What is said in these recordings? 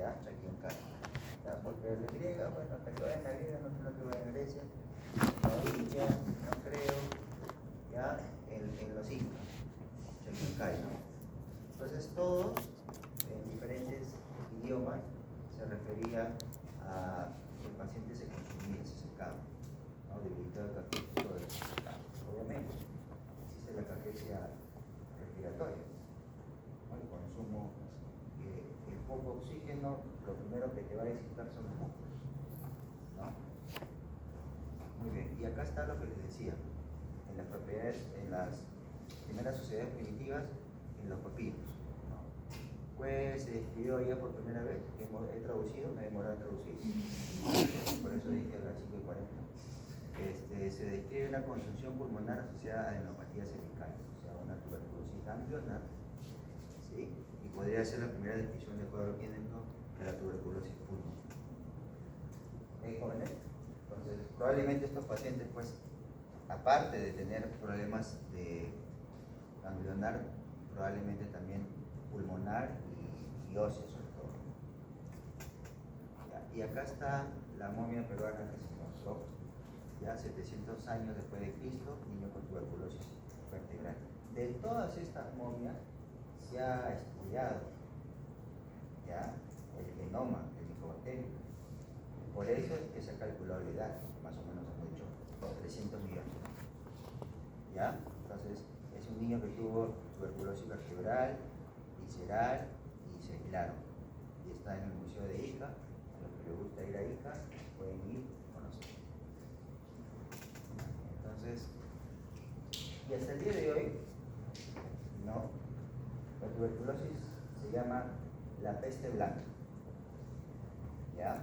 ya, Chaquiancay. Ya, porque el griega, bueno, hasta que vaya en la griega, no creo que vaya en Grecia, no India, no creo, ya, en los incas, Chaquiancay, ¿no? Entonces todo, en diferentes idiomas, se refería a que el paciente se consumía, se secaba, ¿no? Debilitado el catecismo de secado. Obviamente, existe la caquesia respiratoria, ¿no? El consumo, el poco oxígeno, lo primero que te va a excitar son los músculos, ¿no? Muy bien, y acá está lo que les decía, en las propiedades, en las primeras sociedades primitivas, en los papiros, ¿no? Pues se describió ya por primera vez, que he traducido, me he demorado en traducir, por eso dije a las 5:40. Se describe una consunción pulmonar asociada a adenopatía cervical, o sea, una tuberculosis ganglionar, ¿sí? Y podría ser la primera descripción de cuadro clínico de la tuberculosis pulmonar. Jóvenes, entonces probablemente estos pacientes, pues, aparte de tener problemas de ganglionar, probablemente también pulmonar y óseo sobre todo. Ya, y acá está la momia peruana que se encontró ya 700 años después de Cristo, niño con tuberculosis vertebral. De todas estas momias se ha estudiado ya el genoma del micobacterio. Por eso es que se ha calculado la edad, más o menos han dicho 300 millones. ¿Ya? Entonces, es un niño que tuvo tuberculosis vertebral, visceral y se aislaron. Y está en el Museo de Ica. A los que les gusta ir a Ica pueden ir a conocer. Entonces, y hasta el día de hoy, ¿no? La tuberculosis se llama la peste blanca. ¿Ya?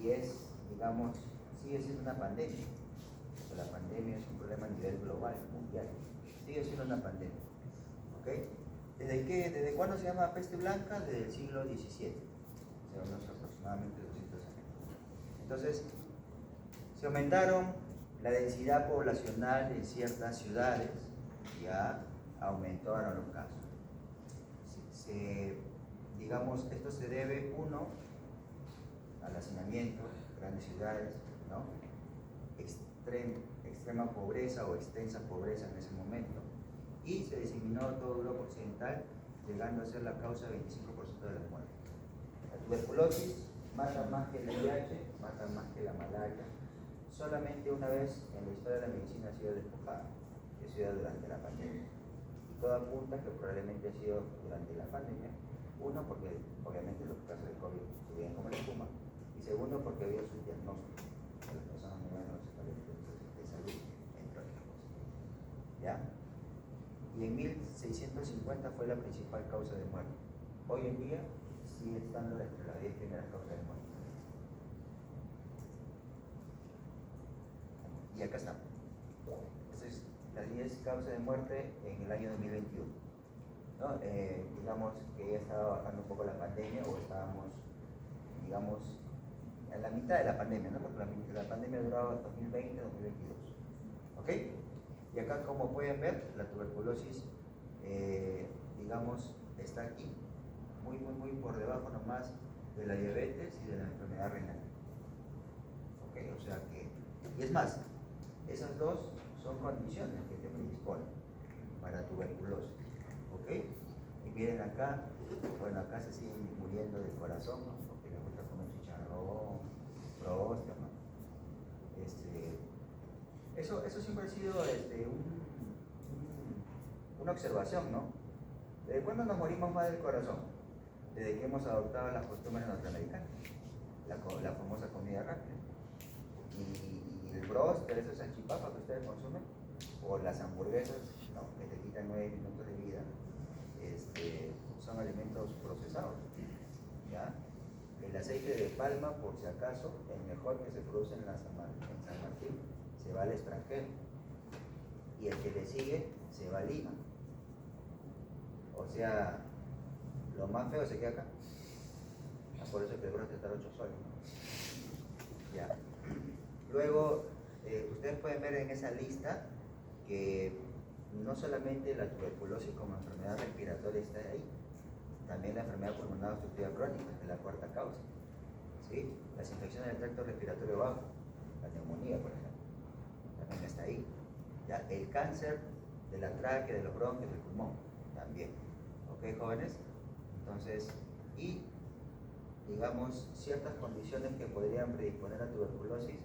Y es, digamos, sigue siendo una pandemia. La pandemia es un problema a nivel global, mundial. Sigue siendo una pandemia. ¿Ok? ¿Desde cuándo se llama peste blanca? Desde el siglo XVII. O sea, unos aproximadamente 200 años. Entonces, se aumentaron la densidad poblacional en ciertas ciudades, ya aumentaron los casos. Digamos, esto se debe, uno, al hacinamiento, grandes ciudades, ¿no? Extrema pobreza o extensa pobreza en ese momento, y se diseminó todo Europa Occidental, llegando a ser la causa del 25% de las muertes. La tuberculosis mata más que el VIH, mata más que la malaria. Solamente una vez en la historia de la medicina ha sido despojada, que ha sido durante la pandemia. Y todo apunta que probablemente ha sido durante la pandemia. Uno, porque obviamente los casos de COVID subían como la espuma, y segundo, porque había su diagnóstico de las personas muy buenos de salud, entre otras cosas. ¿Ya? Y en 1650 fue la principal causa de muerte. Hoy en día sigue estando entre las 10 primeras causas de muerte. Y acá está. Entonces, las 10 causas de muerte en el año 2021. ¿No? Digamos que ya estaba bajando un poco la pandemia, o estábamos, digamos, en la mitad de la pandemia, ¿no? Porque la pandemia duraba 2020-2022. ¿Ok? Y acá, como pueden ver, la tuberculosis, digamos, está aquí, muy por debajo nomás de la diabetes y de la enfermedad renal. ¿Ok? O sea que, y es más, esas dos son condiciones que te predisponen para tuberculosis. ¿Ok? Y miren acá, bueno, acá se siguen muriendo del corazón, ¿no? Porque les gusta comer chicharrón, próstata, ¿no? Eso siempre ha sido una observación, ¿no? ¿Desde cuándo nos morimos más del corazón? Desde que hemos adoptado las costumbres norteamericanas, la famosa comida rápida. Y el bróster, esa salchipapa que ustedes consumen, o las hamburguesas, ¿no? Que te quitan 9 minutos de vida, son alimentos procesados, ¿ya? El aceite de palma, por si acaso, el mejor que se produce en San Martín, se va al extranjero, y el que le sigue se va a Lima. O sea, lo más feo se queda acá. Por eso es que el brote está 8 soles, ¿no? Ya. Luego, ustedes pueden ver en esa lista que no solamente la tuberculosis como enfermedad respiratoria está ahí, también la enfermedad pulmonar obstructiva crónica, que es la cuarta causa. ¿Sí? Las infecciones del tracto respiratorio bajo, la neumonía, por ejemplo, también está ahí. ¿Ya? El cáncer de la tráquea, de los bronquios, del pulmón, también. ¿Ok, jóvenes? Entonces, y digamos ciertas condiciones que podrían predisponer a tuberculosis,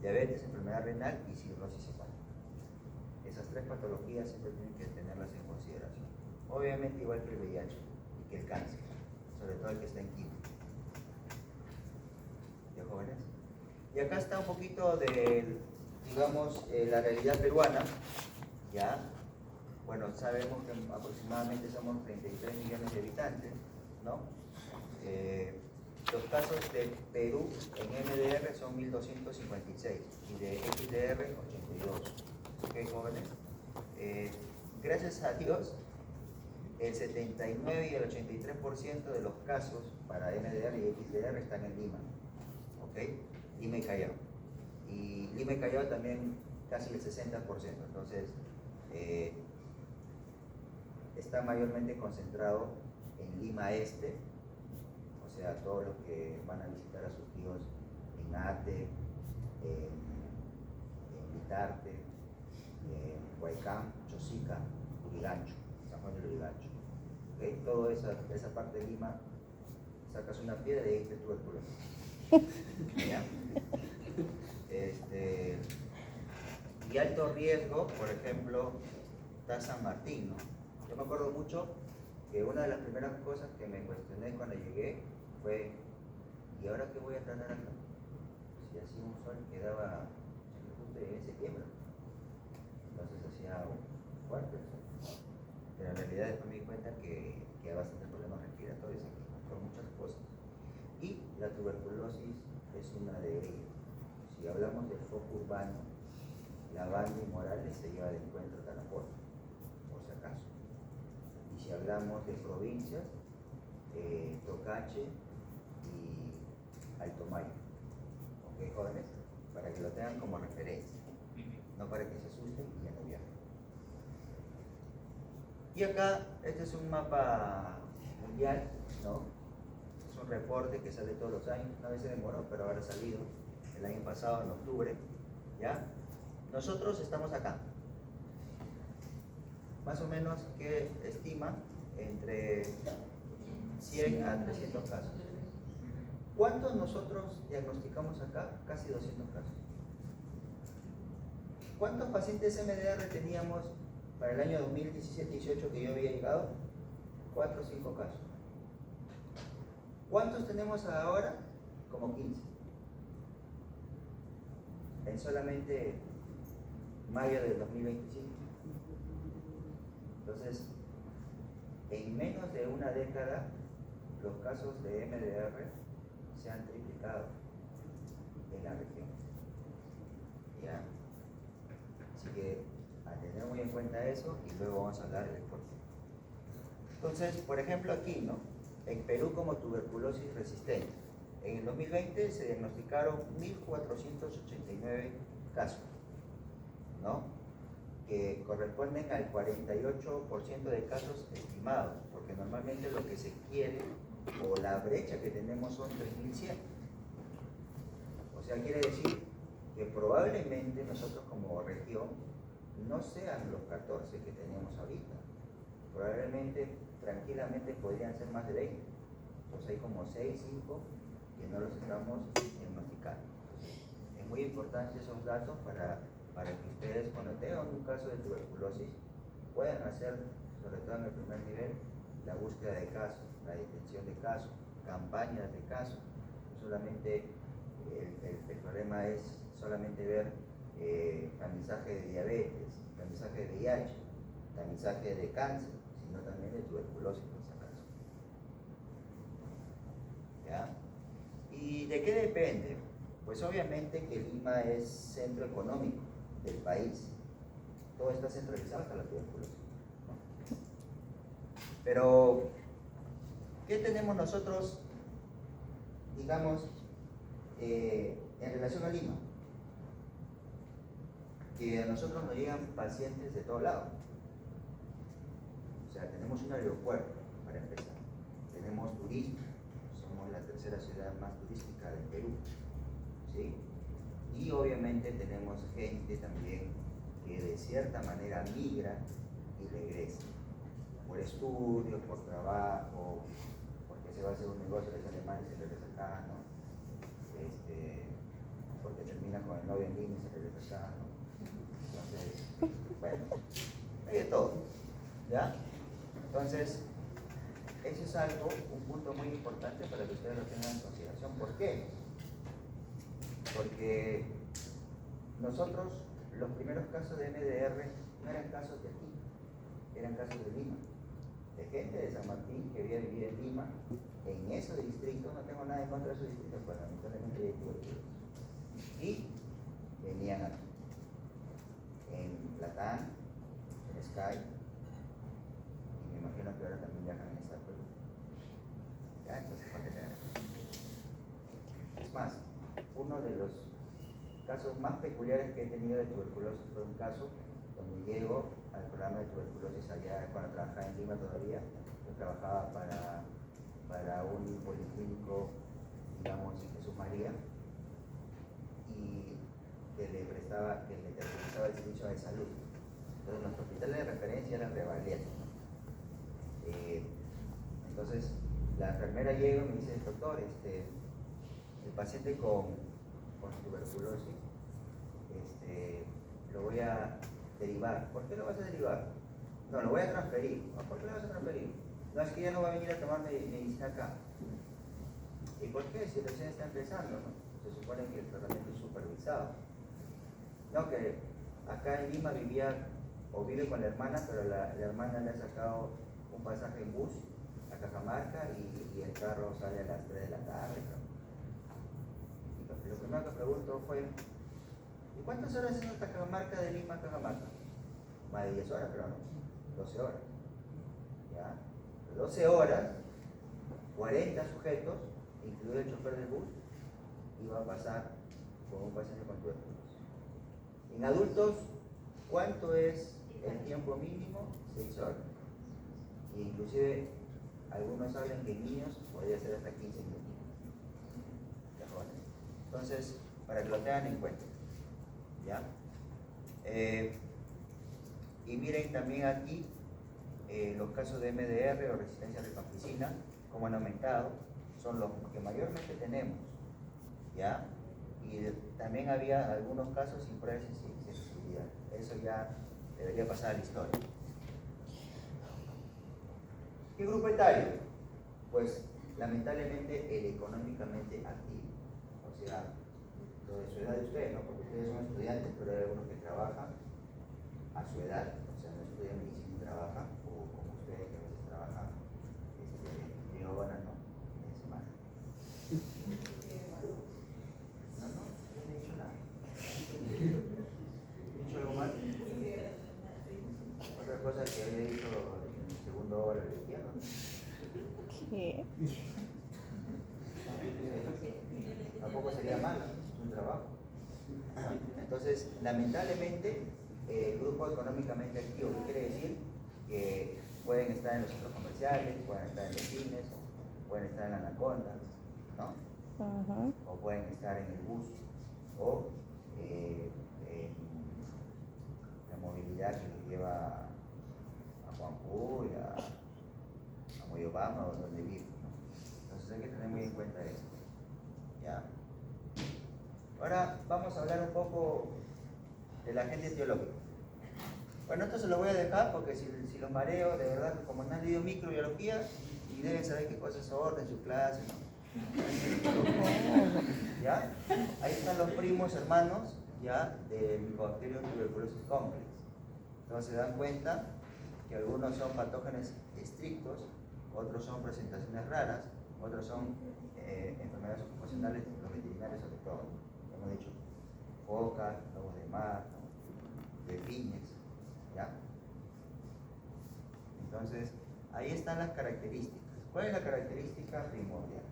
diabetes, enfermedad renal y cirrosis hepática. Esas tres patologías siempre tienen que tenerlas en consideración. Obviamente igual que el VIH y que el cáncer, sobre todo el que está en química. ¿Ya, jóvenes? Y acá está un poquito de, digamos, la realidad peruana. ¿Ya? Bueno, sabemos que aproximadamente somos 33 millones de habitantes, ¿no? Los casos de Perú en MDR son 1256 y de XDR 82. ¿Ok, jóvenes? Gracias a Dios, el 79 y el 83% de los casos para MDR y XDR están en Lima. ¿Ok? Lima y Callao. Y Lima y Callao también casi el 60%. Entonces, está mayormente concentrado en Lima Este, o sea, todos los que van a visitar a sus tíos en Ate, en Vitarte, en Huaycán, Chosica, Urigancho, San Juan del Urigancho. ¿Okay? Toda esa parte de Lima, sacas una piedra y ahí te tuberculosis. ¿Ya? Y alto riesgo, por ejemplo, está San Martín, ¿no? Yo me acuerdo mucho que una de las primeras cosas que me cuestioné cuando llegué fue, ¿y ahora qué voy a tratar acá? Si hacía un sol que daba justo en septiembre, entonces hacía fuerte el sol. Pero en realidad después me di cuenta que hay bastantes problemas respiratorios aquí, por muchas cosas. Y la tuberculosis es una de ellas. Si hablamos del foco urbano, la banda y Morales se lleva de encuentro a Tanapote, por si acaso. Y si hablamos de provincias, Tocache y Alto Maipo. ¿Ok, jóvenes? Para que lo tengan como referencia, no para que se asusten y ya no viajen. Y acá, este es un mapa mundial, ¿no? Es un reporte que sale todos los años, una vez se demoró, pero ahora ha salido el año pasado, en octubre, ¿ya? Nosotros estamos acá. Más o menos, ¿qué estima? Entre 100 a 300 casos. ¿Cuántos nosotros diagnosticamos acá? Casi 200 casos. ¿Cuántos pacientes MDR teníamos para el año 2017-18 que yo había llegado? 4 o 5 casos. ¿Cuántos tenemos ahora? Como 15. En solamente mayo del 2025. Entonces, en menos de una década, los casos de MDR se han triplicado en la región. ¿Ya? Así que a tener muy en cuenta eso y luego vamos a hablar del por qué. Entonces, por ejemplo aquí, ¿no? En Perú como tuberculosis resistente. En el 2020 se diagnosticaron 1.489 casos, ¿no? Que corresponden al 48% de casos estimados, porque normalmente lo que se quiere o la brecha que tenemos son 3.100. O sea, quiere decir que probablemente nosotros como región no sean los 14 que tenemos ahorita. Probablemente, tranquilamente podrían ser más de 20. Entonces hay como 6, 5 que no los estamos diagnosticando. Es muy importante esos datos para que ustedes, cuando tengan un caso de tuberculosis, puedan hacer, sobre todo en el primer nivel, la búsqueda de casos, la detección de casos, campañas de casos. No solamente el problema es solamente ver tamizaje de diabetes, tamizaje de VIH, tamizaje de cáncer, sino también de tuberculosis, por si acaso. ¿Ya? ¿Y de qué depende? Pues obviamente que Lima es centro económico del país. Todo está centralizado hasta la tuberculosis, ¿no? Pero, ¿qué tenemos nosotros, digamos, en relación a Lima? Que a nosotros nos llegan pacientes de todo lado. O sea, tenemos un aeropuerto, para empezar. tenemos turismo, somos la tercera ciudad más turística del Perú, ¿sí? Y obviamente tenemos gente también que de cierta manera migra y regresa, por estudio, por trabajo, porque se va a hacer un negocio que es alemán y se regresa acá, ¿no? Porque termina con el novio en línea y se regresa acá, ¿no? Entonces, bueno, hay de todo, ¿ya? Entonces, eso es algo, un punto muy importante para que ustedes lo tengan en consideración. ¿Por qué? Porque nosotros, los primeros casos de MDR no eran casos de aquí, eran casos de Lima, de gente de San Martín que quería vivir en Lima, en ese distrito. No tengo nada en contra de esos distritos, pero lamentablemente hay tuberculosis. Y venían aquí, en Platán, en Sky, y me imagino que ahora también viajan en esta Perú. Ya, entonces, es más, uno de los casos más peculiares que he tenido de tuberculosis fue un caso donde llego al programa de tuberculosis allá cuando trabajaba en Lima todavía. Yo trabajaba para un policlínico, digamos, en Jesús María, y que le prestaba el servicio de salud. Entonces nuestro hospital de referencia era Revalía, ¿no? Entonces la enfermera llega y me dice: doctor, el paciente con tuberculosis, lo voy a derivar. ¿Por qué lo vas a derivar? No, lo voy a transferir. ¿Por qué lo vas a transferir? No, es que ya no va a venir a tomar medicina acá. ¿Y por qué? Si recién está empezando, ¿no? Se supone que el tratamiento es supervisado. No, que acá en Lima vivía o vive con la hermana, pero la hermana le ha sacado un pasaje en bus a Cajamarca y el carro sale a las 3 de la tarde, ¿no? Y lo primero que preguntó fue: ¿y cuántas horas es hasta Cajamarca, de Lima a Cajamarca? Más de 10 horas, pero no, 12 horas. ¿Ya? 12 horas, 40 sujetos, incluido el chofer del bus, iba a pasar con un paciente con tuberculosis. En adultos, ¿cuánto es el tiempo mínimo? 6 horas. E inclusive, algunos hablan que en niños podría ser hasta 15 minutos. De jóvenes. Entonces, para que lo tengan en cuenta. ¿Ya? Y miren también aquí los casos de MDR o resistencia a rifampicina, como han aumentado, son los que mayormente tenemos, ¿ya? Y también había algunos casos sin pruebas de sensibilidad. Eso ya debería pasar a la historia. ¿Qué grupo etario? Pues lamentablemente el económicamente activo, o sea, lo de su edad de ustedes, ¿no? Porque ustedes son estudiantes, pero hay algunos que trabajan a su edad, o sea, no estudian medicina y trabajan, o como ustedes que a veces trabajan en horas, ¿no? En semana. No, no he dicho nada. ¿He dicho algo mal? Otra cosa que había dicho en el segundo hora de izquierda. ¿Qué? Tampoco sería malo, es un trabajo. Entonces, lamentablemente, el grupo económicamente activo, ¿qué quiere decir? Que pueden estar en los centros comerciales, pueden estar en los cines, pueden estar en la Anaconda, ¿no? O pueden estar en el bus, o en la movilidad que los lleva a Juanpú y a Moyobamba, o donde viven, ¿no? Entonces hay que tener muy en cuenta eso. ¿Ya? Ahora vamos a hablar un poco del agente etiológico. Bueno, esto se lo voy a dejar porque si los mareo, de verdad, como no han leído microbiología y deben saber qué cosas son en su clase, ¿no? ¿Ya? Ahí están los primos hermanos, ¿ya? Del Mycobacterium tuberculosis complex. Entonces se dan cuenta que algunos son patógenos estrictos, otros son presentaciones raras, otros son enfermedades ocupacionales, los veterinarios sobre todo. Hemos dicho focas, lobos de mar, ¿no? Delfines, ¿ya? Entonces, ahí están las características. ¿Cuál es la característica primordial?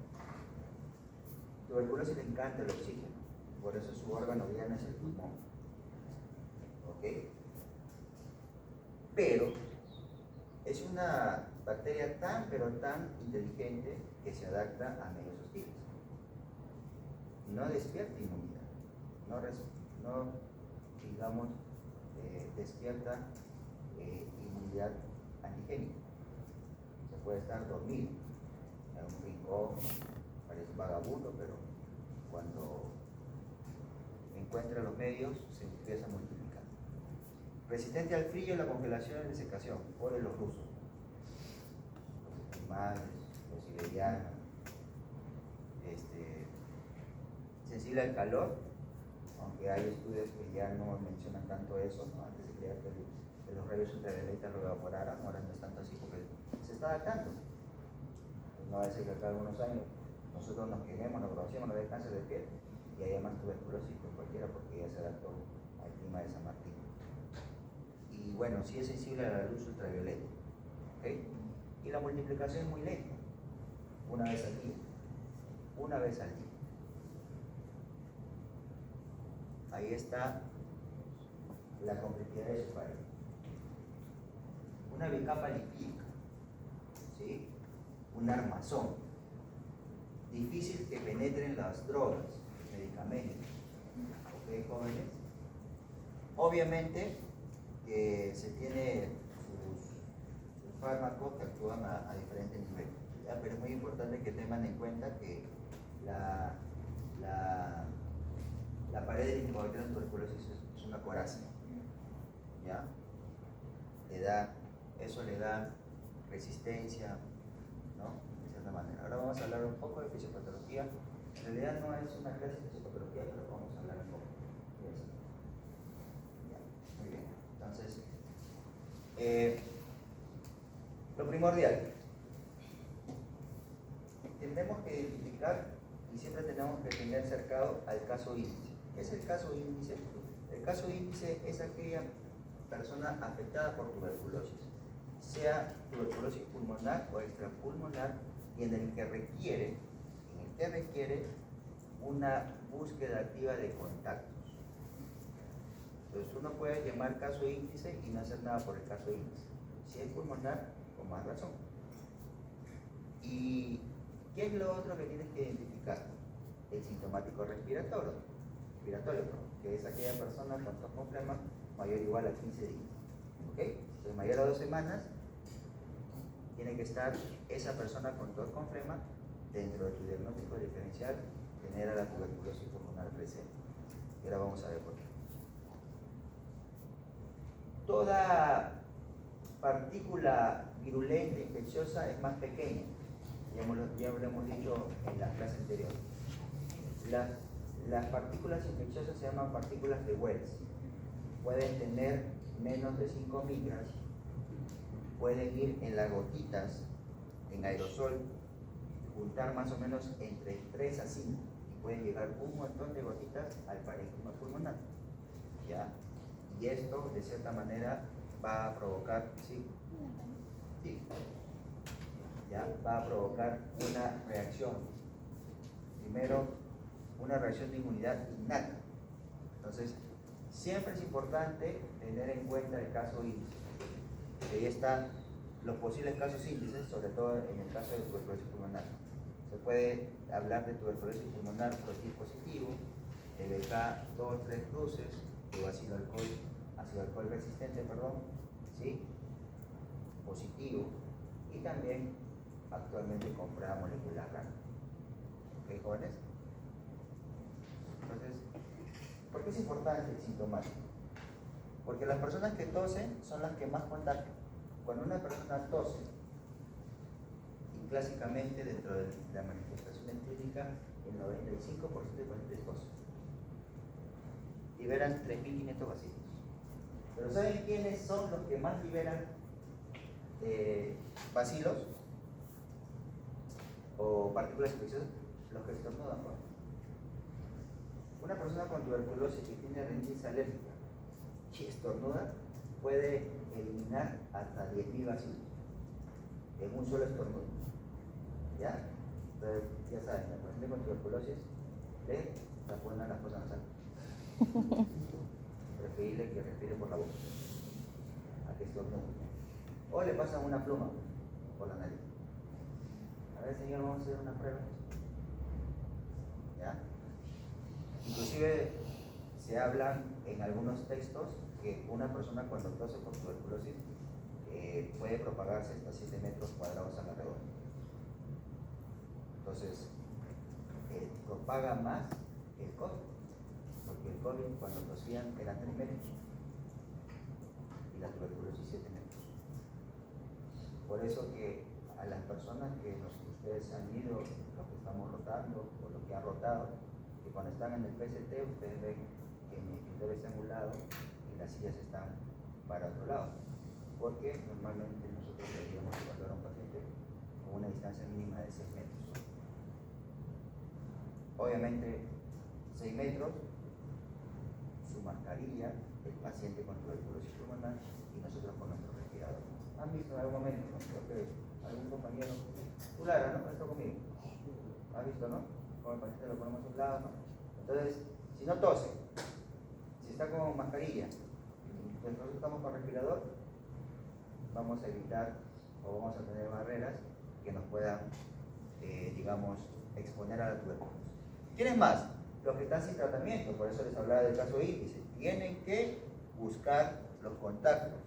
Tuberculosis le encanta el oxígeno, por eso su órgano diana es el pulmón. ¿Ok? Pero Es una bacteria tan, pero tan inteligente que se adapta a medios hostiles. No despierta inmunidad, no digamos, despierta inmunidad antigénica. Se puede estar dormido en un rincón, parece un vagabundo, pero cuando encuentra los medios se empieza a multiplicar. Resistente al frío, la congelación y la desecación, por los rusos, los esquimales, los siberianos. Sensible al calor, aunque hay estudios que ya no mencionan tanto eso, ¿no? Antes se creía que los rayos ultravioletas lo evaporaran, ahora no es tanto así porque se está adaptando. No va a decir que cada unos años nosotros nos quememos, nos bronceemos, nos dé cáncer de piel y haya más tuberculosis que cualquiera porque ya se adaptó al clima de San Martín. Y bueno, sí es sensible a la luz ultravioleta, ¿okay? Y la multiplicación es muy lenta, una vez al día. Ahí está la complejidad de su pared. Una bicapa lipídica, ¿sí? Un armazón. Difícil que penetren las drogas, los medicamentos. ¿Ok, jóvenes? Obviamente que se tiene sus fármacos que actúan a diferentes niveles, ¿ya? Pero es muy importante que tengan en cuenta que la pared de linfobacterias tuberculosis es una coraza, ¿ya? Eso le da resistencia, ¿no? De cierta manera. Ahora vamos a hablar un poco de fisiopatología. En realidad no es una clase de fisiopatología, pero vamos a hablar un poco de eso. Ya, muy bien. Entonces, lo primordial. Tenemos que identificar y siempre tenemos que tener cercado al caso índice. ¿Qué es el caso índice? El caso índice es aquella persona afectada por tuberculosis, sea tuberculosis pulmonar o extrapulmonar, y en el que requiere una búsqueda activa de contactos. Entonces uno puede llamar caso índice y no hacer nada por el caso índice. Si es pulmonar, con más razón. ¿Y qué es lo otro que tienes que identificar? El sintomático respiratorio, que es aquella persona con tos con flema mayor o igual a 15 días. ¿Ok? Entonces, mayor a 2 semanas, tiene que estar esa persona con tos con flema dentro de tu diagnóstico diferencial, tener a la tuberculosis pulmonar presente. Y ahora vamos a ver por qué. Toda partícula virulenta, infecciosa, es más pequeña. Ya lo hemos dicho en la clase anterior. Las partículas infecciosas se llaman partículas de Wells. Pueden tener menos de 5 micras, pueden ir en las gotitas, en aerosol, juntar más o menos entre 3 a 5 y pueden llegar un montón de gotitas al parénquima pulmonar, ¿ya? Y esto, de cierta manera, va a provocar, ¿sí? ¿Ya? Va a provocar una reacción. Primero, una reacción de inmunidad innata. Entonces, siempre es importante tener en cuenta el caso índice. Ahí están los posibles casos índices, sobre todo en el caso de tuberculosis pulmonar. Se puede hablar de tuberculosis pulmonar protil positivo, TBK 2, 3 cruces, o ácido alcohol resistente, ¿sí? Positivo, y también actualmente con prueba molecular rara. ¿Ok, jóvenes? Entonces, ¿por qué es importante el sintomático? Porque las personas que tosen son las que más contagian. Cuando una persona tose, y clásicamente dentro de la manifestación clínica, el 95% de pacientes tosen. Liberan 3.500 bacilos. Pero ¿saben quiénes son los que más liberan bacilos o partículas infecciosas? Los que estornudan. Una persona con tuberculosis que tiene rinitis alérgica y estornuda puede eliminar hasta 10.000 bacilos en un solo estornudo. ¿Ya? Entonces, ya saben, la paciente con tuberculosis le taponan las cosas nasales. Preferible que respire por la boca a que estornude. o le pasan una pluma por la nariz. A ver, señor, vamos a hacer una prueba. ¿Ya? Inclusive se hablan en algunos textos que una persona cuando tose por tuberculosis puede propagarse hasta 7 metros cuadrados a la redonda. Entonces, propaga más el COVID, porque el COVID cuando tosían eran 3 metros y la tuberculosis 7 metros. Por eso que a las personas que ustedes han ido, los que estamos rotando o los que han rotado, que cuando están en el PCT ustedes ven que mi escritorio está en un lado y las sillas están para otro lado, porque normalmente nosotros deberíamos evaluar a un paciente con una distancia mínima de 6 metros. Obviamente 6 metros, su mascarilla, el paciente con tuberculosis pulmonar y nosotros con nuestro respirador. ¿Han visto en algún momento? ¿No? Creo que algún compañero, tú Lara, ¿no? Esto conmigo. ¿Has visto, no? Como el paciente lo ponemos a un lado, ¿no? Entonces, si no tose, si está con mascarilla, entonces nosotros estamos con respirador, vamos a evitar o vamos a tener barreras que nos puedan, digamos, exponer a la tuberculosis. ¿Quiénes más? Los que están sin tratamiento, por eso les hablaba del caso índice. Tienen que buscar los contactos.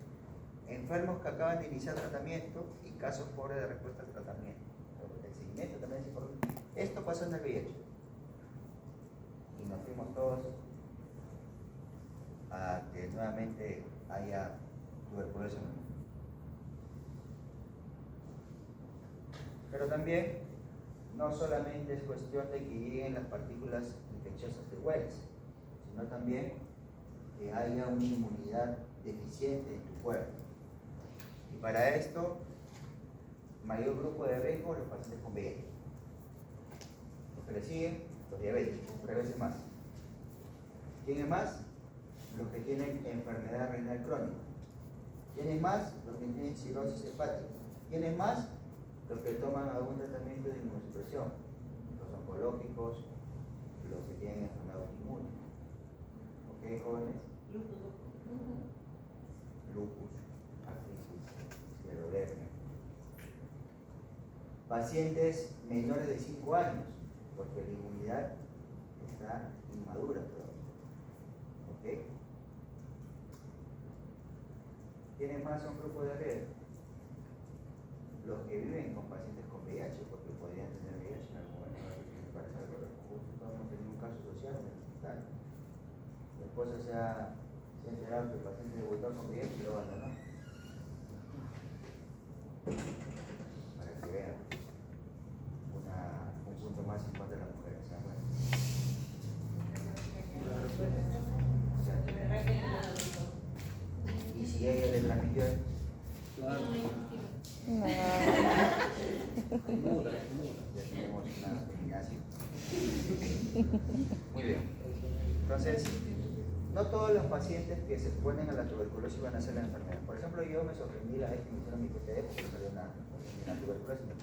Enfermos que acaban de iniciar tratamiento y casos pobres de respuesta al tratamiento. El seguimiento también es importante. Esto pasó en el VIH. Y nos fuimos todos a que nuevamente haya tuberculosis en el mundo. Pero también no solamente es cuestión de que lleguen las partículas infecciosas de Wells, sino también que haya una inmunidad deficiente en tu cuerpo. Y para esto, mayor grupo de riesgo, los pacientes con VIH. Los que le siguen, los diabéticos, 3 veces más. ¿Quiénes más? Los que tienen enfermedad renal crónica. ¿Quiénes más? Los que tienen cirrosis hepática. ¿Quiénes más? Los que toman algún tratamiento de inmunosupresión, los oncológicos, los que tienen enfermedad autoinmune. ¿Ok, jóvenes? Lupus, artritis, esclerodermia. Pacientes menores de 5 años, porque la inmunidad está inmadura todavía. ¿Ok? ¿Quiénes más son grupos de riesgo? Los que viven con pacientes con VIH, porque podrían tener VIH en algún momento, para saber, justo hemos tenido un caso social en el hospital. La esposa se ha enterado que el paciente debutó con VIH y lo abandonó. Para que vean un punto más en cuanto a las mujeres. O sea, bueno. Y si ella le transmitió, Claro. No. ya tenemos una eliminación. Muy bien. Entonces, no todos los pacientes que se exponen a la tuberculosis van a hacer la enfermedad. Por ejemplo, yo me sorprendí la vez que me hicieron mi PTE porque salió una tuberculosis en el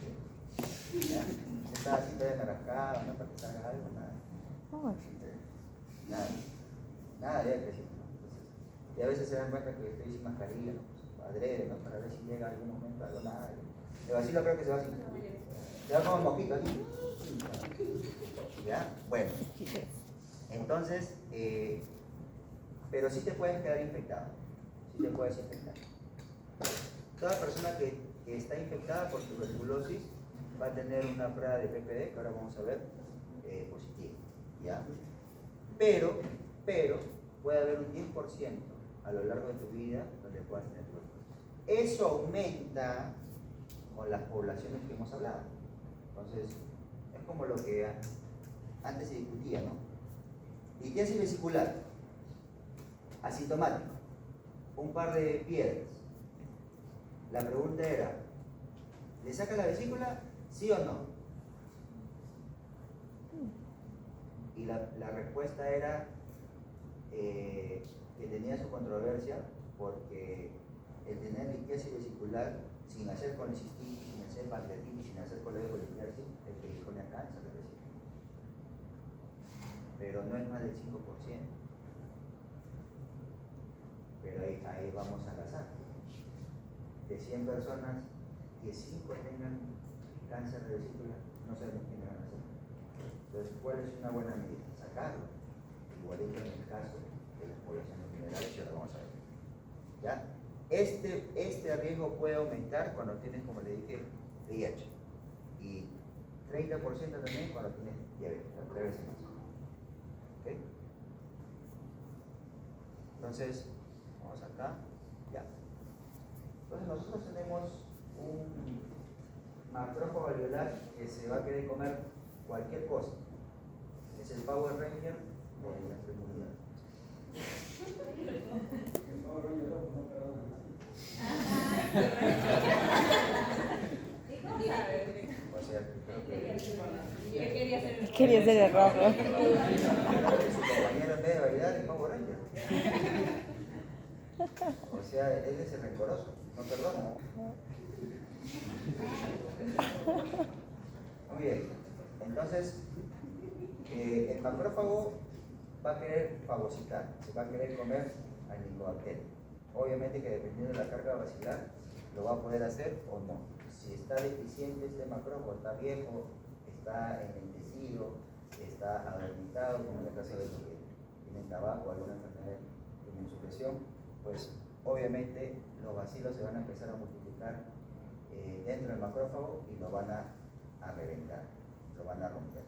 estaba así toda enarascada, no para que salga algo, nada. Nada de agresivo. Y a veces se dan cuenta que estoy sin mascarilla, ¿no? Pues, adrede, ¿no? Para ver si llega algún momento algo, nada. El vacilo creo que se va así. Se va como el mosquito así. ¿Ya? Bueno. Entonces, pero sí te puedes quedar infectado. Sí te puedes infectar. Toda persona que está infectada por tuberculosis va a tener una prueba de PPD, que ahora vamos a ver, positiva. ¿Ya? Pero puede haber un 10% a lo largo de tu vida donde puedas tener tuberculosis. Eso aumenta con las poblaciones que hemos hablado. Entonces, es como lo que antes se discutía, ¿no? Litiasis vesicular, asintomático, un par de piedras. La pregunta era, ¿le saca la vesícula? ¿Sí o no? Y la respuesta era que tenía su controversia porque el tener litiasis vesicular sin hacer colecistitis, sin hacer pancreatitis, sin hacer coledocolitiasis, el que dijo le cáncer de vesícula. Pero no es más del 5%. Pero ahí vamos al azar. de 100 personas, que 5 tengan cáncer de vesícula, no sabemos quiénes van a ser. Entonces, ¿cuál es una buena medida? Sacarlo. Igualito en el caso de las poblaciones vulnerables, ya lo vamos a ver. ¿Ya? Este riesgo puede aumentar cuando tienes, como le dije, VIH. Y 30% también cuando tienes diabetes, 3 veces más. ¿Ok? Entonces, vamos acá, ya. Entonces nosotros tenemos un macrófago alveolar que se va a querer comer cualquier cosa. Es el Power Ranger de la inmunidad. O sea, creo que Quería ser el rojo. su compañero en vez de bailar es Power Ranger. O sea, él es el rencoroso, no perdona. Muy bien, entonces el macrófago va a querer fagocitar, se va a querer comer al Helicobacter. Obviamente que dependiendo de la carga baciliar lo va a poder hacer o no. Si está deficiente este macrófago, está viejo, está envejecido, está adormitado, como en el caso de los que tienen tabaco o alguna enfermedad de inmunosupresión, pues obviamente los bacilos se van a empezar a multiplicar dentro del macrófago y lo van a reventar, lo van a romper.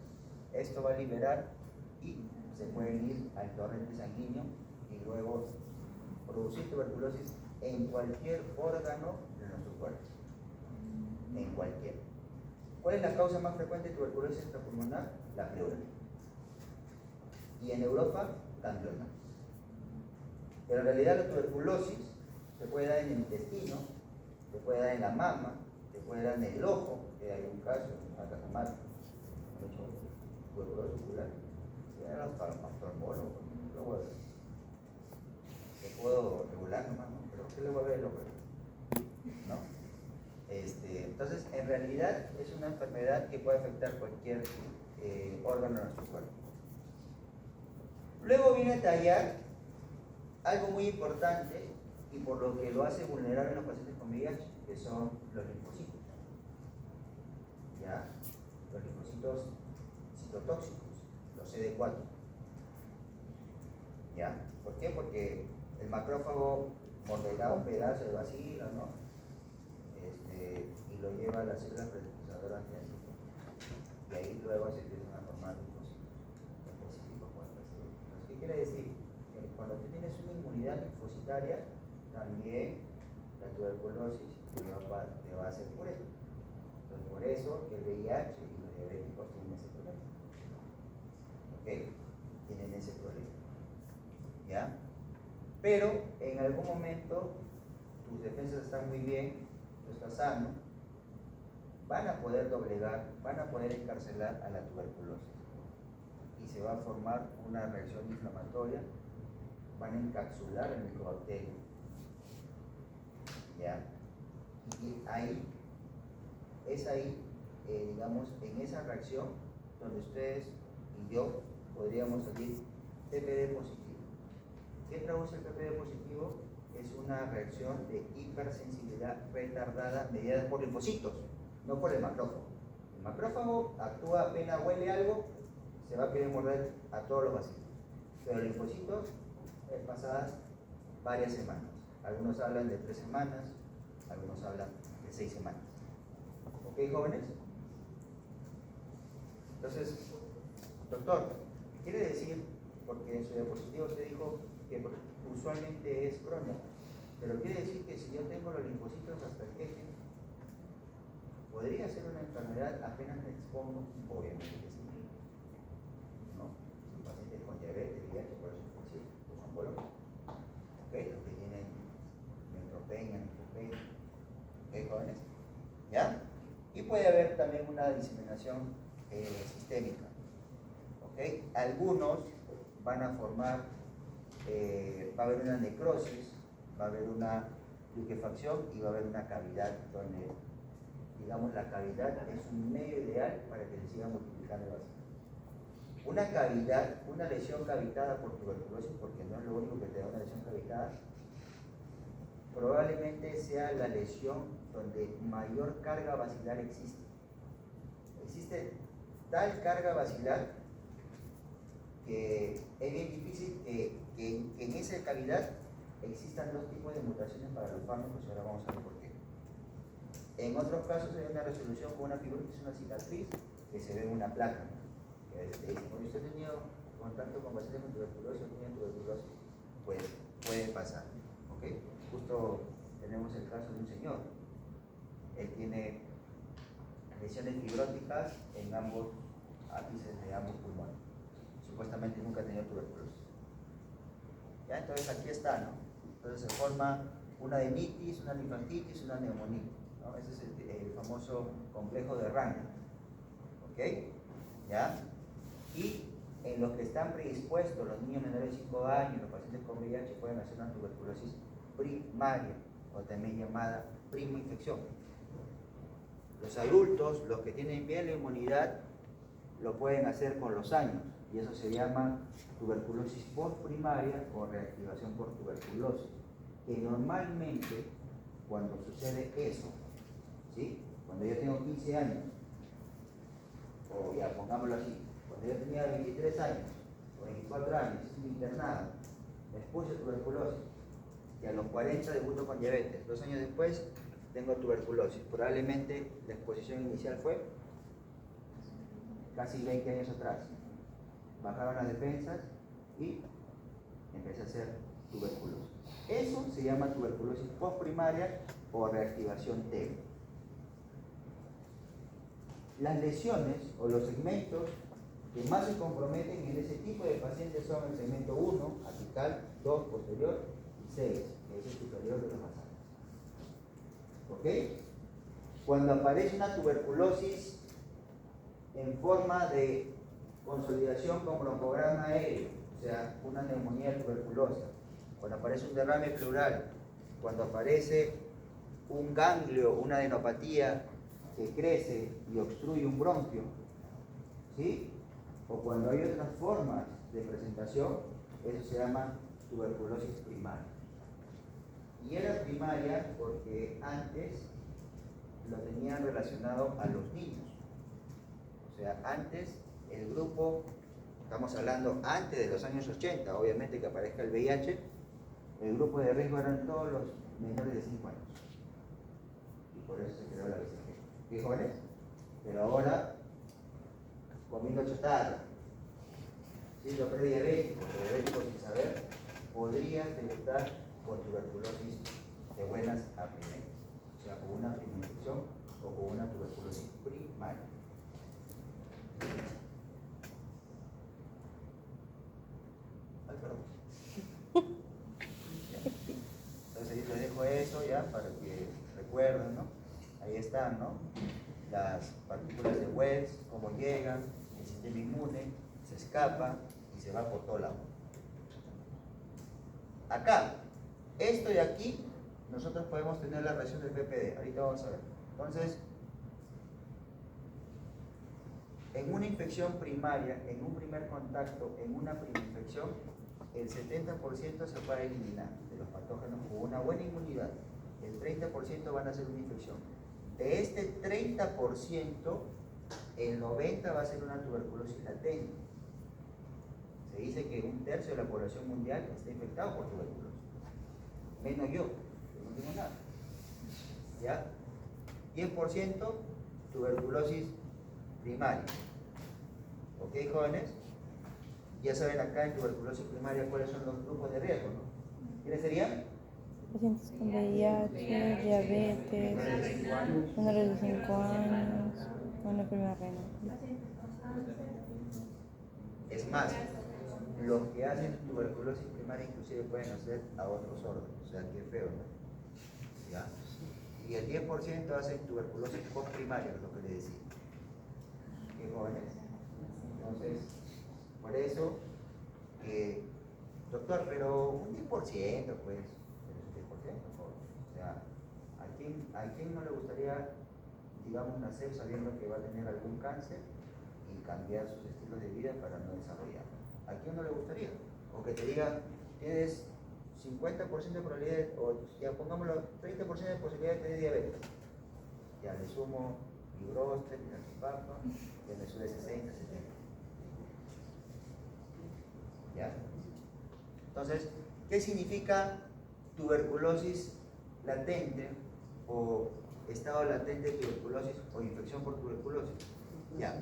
Esto va a liberar y se pueden ir al torrente sanguíneo y luego producir tuberculosis en cualquier órgano de nuestro cuerpo. En cualquier. ¿Cuál es la causa más frecuente de tuberculosis extrapulmonar? La pleura. Y en Europa, ganglioma. Pero en realidad la tuberculosis se puede dar en el intestino, se puede dar en la mama, se puede dar en el ojo, que hay un caso, en Cajamarca, mucho tuberculosis ocular, se da hasta el oftalmólogo, luego te puedo regular nomás, ¿no? Pero ¿qué le voy a ver el ojo? ¿No? Entonces, en realidad es una enfermedad que puede afectar cualquier órgano de nuestro cuerpo. Luego viene a tallar algo muy importante y por lo que lo hace vulnerable a los pacientes con VIH, que son los linfocitos. ¿Ya? Los linfocitos citotóxicos, los CD4. ¿Ya? ¿Por qué? Porque el macrófago morderá un pedazo de bacilo, ¿no? Y lo lleva a las células predisponizadoras de antígeno. Y ahí luego se empiezan a formar linfocitos específicos por el paciente. Entonces, ¿qué quiere decir? Que cuando tú tienes una inmunidad linfocitaria, también la tuberculosis te va a hacer por eso. Entonces, por eso el VIH y los diabéticos tienen ese problema. ¿Ok? Tienen ese problema. ¿Ya? Pero en algún momento tus defensas están muy bien, tú estás sano, van a poder doblegar, van a poder encarcelar a la tuberculosis y se va a formar una reacción inflamatoria, van a encapsular el micobacterio. ¿Ya? Y ahí, digamos, en esa reacción donde ustedes y yo podríamos salir PPD positivo. ¿Qué traduce el PPD positivo? Es una reacción de hipersensibilidad retardada mediada por linfocitos, no por el macrófago. El macrófago actúa apenas huele algo, se va a querer morder a todos los bacilos. Pero los linfocitos pasadas varias semanas. Algunos hablan de 3 semanas, algunos hablan de 6 semanas. ¿Ok, jóvenes? Entonces, doctor, ¿qué quiere decir? Porque en su diapositiva usted dijo que usualmente es crónico, pero quiere decir que si yo tengo los linfocitos hasta el jefe, ¿podría ser una enfermedad apenas me expongo? Obviamente que sí. ¿No? Son pacientes con diabetes, VIH, por eso sí, pues son buenos. ¿Ok? Los que tienen neutropenia, ¿ok, jóvenes? ¿Ya? Y puede haber también una diseminación sistémica. ¿Ok? Algunos van a formar, va a haber una necrosis, va a haber una liquefacción y va a haber una cavidad donde, digamos, la cavidad es un medio ideal para que se siga multiplicando el bacilo. Una cavidad, una lesión cavitada por tuberculosis, porque no es lo único que te da una lesión cavitada, probablemente sea la lesión donde mayor carga basilar existe. Existe tal carga basilar que es bien difícil que en esa cavidad existan dos tipos de mutaciones para los fármacos y ahora vamos a ver por qué. En otros casos hay una resolución con una fibrosis, una cicatriz que se ve en una placa, ¿no? Que a veces te dicen, oye, ¿usted ha tenido contacto con pacientes con tuberculosis o tiene tuberculosis? Pues puede pasar, ¿ok? Justo tenemos el caso de un señor. Él tiene lesiones fibróticas en ambos ápices de ambos pulmones. Supuestamente nunca ha tenido tuberculosis. ¿Ya? Entonces aquí está, ¿no? Entonces se forma una adenitis, una linfangitis, una neumonía, ¿no? Ese es el famoso complejo de Ranga, ¿ok? ¿Ya? Y en los que están predispuestos, los niños menores de 5 años, los pacientes con VIH pueden hacer una tuberculosis primaria, o también llamada primo-infección. Los adultos, los que tienen bien la inmunidad, lo pueden hacer con los años, y eso se llama tuberculosis postprimaria o reactivación por tuberculosis, que normalmente cuando sucede eso, ¿sí? Cuando yo tengo 15 años, o ya pongámoslo así, cuando yo tenía 23 años o 24 años, hice mi internado, me expuse tuberculosis, y a los 40 debuto con diabetes, 2 años después tengo tuberculosis. Probablemente la exposición inicial fue casi 20 años atrás. Bajaron las defensas y empecé a hacer tuberculosis. Eso se llama tuberculosis postprimaria o reactivación T. Las lesiones o los segmentos que más se comprometen en ese tipo de pacientes son el segmento 1, apical, 2, posterior y 6, que es el superior de los basales. ¿Ok? Cuando aparece una tuberculosis en forma de consolidación con broncograma aéreo, o sea, una neumonía tuberculosa, cuando aparece un derrame pleural, cuando aparece un ganglio, una adenopatía que crece y obstruye un bronquio, ¿sí? O cuando hay otras formas de presentación, eso se llama tuberculosis primaria. Y era primaria porque antes lo tenían relacionado a los niños. O sea, antes el grupo, estamos hablando antes de los años 80, obviamente que aparezca el VIH, el grupo de riesgo eran todos los menores de 5 años. Y por eso se creó la BCG. ¿Qué jóvenes? Pero ahora, comiendo chatarra, siendo prediabético, sin saber, podrías debutar con tuberculosis de buenas a primeras. O sea, con una prima-infección o con una tuberculosis primaria. Ay, perdón. Entonces ahí les dejo eso ya para que recuerden, ¿no? Ahí están, ¿no? Las partículas de Wells, cómo llegan, el sistema inmune, se escapa y se va por todo lado. Acá, esto de aquí, nosotros podemos tener la reacción del PPD. Ahorita vamos a ver. Entonces, en una infección primaria, en un primer contacto, en una prima-infección, el 70% se puede eliminar de los patógenos con una buena inmunidad. El 30% van a ser una infección. De este 30%, el 90% va a ser una tuberculosis latente. Se dice que 1/3 de la población mundial está infectado por tuberculosis. Menos yo, que no tengo nada. ¿Ya? 10% tuberculosis primaria. ¿Ok, jóvenes? Ya saben acá en tuberculosis primaria cuáles son los grupos de riesgo, ¿no? ¿Quiénes serían? Pacientes con VIH, diabetes, menores de 5 años, una enfermedad renal. Es más, los que hacen tuberculosis primaria inclusive pueden hacer a otros órganos, o sea, qué feo, ¿no? ¿Ya? Y el 10% hacen tuberculosis postprimaria, es lo que les decía. ¿Qué jóvenes? Entonces, por eso, doctor, pero un 10%, pues, un 10%, o sea, ¿a quién no le gustaría, digamos, nacer sabiendo que va a tener algún cáncer y cambiar sus estilos de vida para no desarrollarlo? ¿A quién no le gustaría? O que te digan, tienes 50% de probabilidad, o ya pongámoslo, 30% de posibilidad de tener diabetes. Ya le sumo fibroste, papa, ya me sube 60, 70. ¿Ya? Entonces, ¿qué significa tuberculosis latente o estado latente de tuberculosis o infección por tuberculosis? Ya.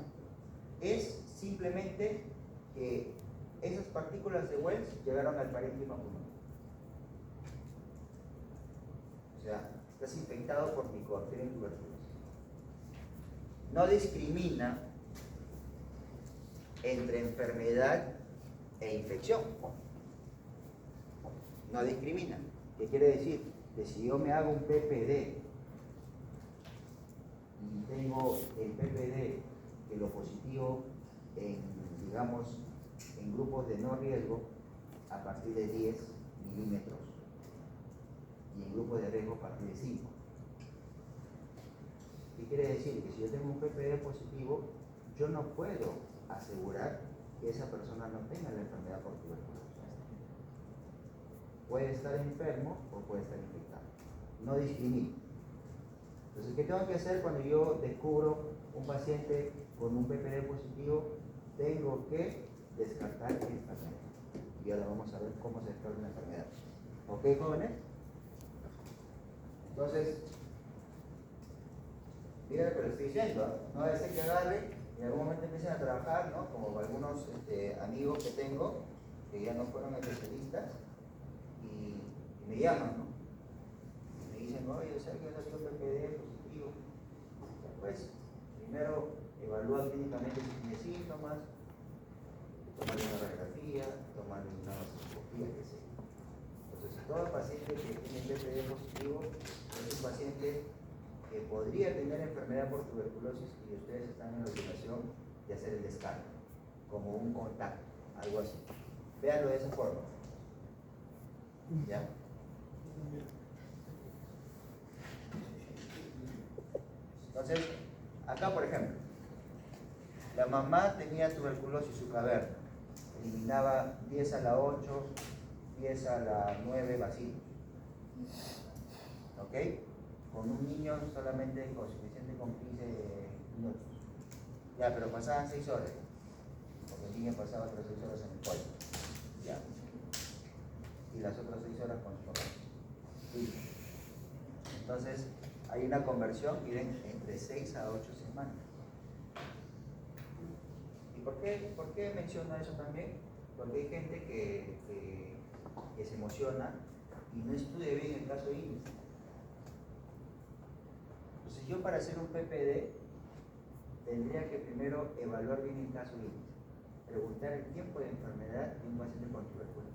Es simplemente que esas partículas de Wells llegaron al parénquima pulmonar. O sea, estás infectado por Mycobacterium tuberculosis. No discrimina entre enfermedad e infección. No discrimina. ¿Qué quiere decir? Que si yo me hago un PPD y tengo el PPD que lo positivo en, digamos, en grupos de no riesgo a partir de 10 milímetros y en grupos de riesgo a partir de 5. ¿Qué quiere decir? Que si yo tengo un PPD positivo, yo no puedo asegurar que esa persona no tenga la enfermedad por tuberculosis. Puede estar enfermo o puede estar infectado. No discrimina. Entonces, ¿qué tengo que hacer cuando yo descubro un paciente con un PPD positivo? Tengo que descartar la enfermedad. Y ahora vamos a ver cómo se descarta una enfermedad. ¿Ok, jóvenes? Entonces, miren lo que les estoy diciendo, ¿no? No debe ser que agarre y en algún momento empiecen a trabajar, ¿no? Como algunos amigos que tengo que ya no fueron especialistas y me llaman, ¿no? Y me dicen, oye, ¿sabes que yo salí un PPD positivo? Pues, primero evalúa clínicamente si tiene síntomas, tomarle una radiografía, tomarle una mastografía, que sea. Entonces, todo paciente que tiene PPD positivo es un paciente que podría tener enfermedad por tuberculosis y ustedes están en la obligación de hacer el descargo, como un contacto, algo así. Véanlo de esa forma. ¿Ya? Entonces, acá por ejemplo, la mamá tenía tuberculosis su caverna, eliminaba 10 a la 8, 10 a la 9 vacilos. ¿Ok? Con un niño solamente con suficiente con 15 minutos. Ya, pero pasaban 6 horas, porque el niño pasaba otras 6 horas en el pollo. Ya. Y las otras 6 horas con su papá. Sí. Entonces, hay una conversión, miren, entre 6 a 8 semanas. ¿Y por qué menciono eso también? Porque hay gente que se emociona y no estudia bien el caso índice. Entonces, yo para hacer un PPD tendría que primero evaluar bien el caso índice, preguntar el tiempo de enfermedad de un paciente con tuberculosis.